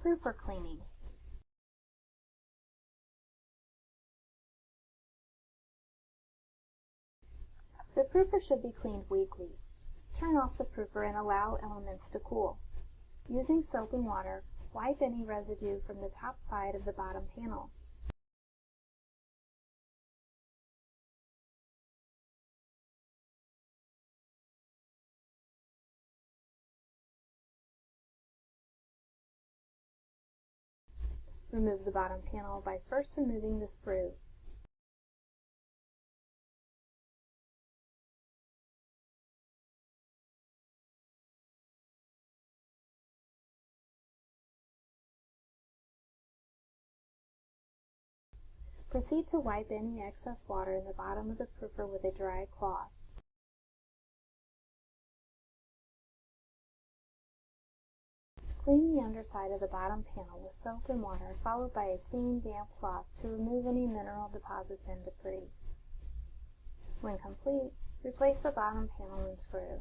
Proofer cleaning. The proofer should be cleaned weekly. Turn off the proofer and allow elements to cool. Using soap and water, wipe any residue from the top side of the bottom panel. Remove the bottom panel by first removing the screw. Proceed to wipe any excess water in the bottom of the proofer with a dry cloth. Clean the underside of the bottom panel with soap and water, followed by a clean, damp cloth to remove any mineral deposits and debris. When complete, replace the bottom panel and screw.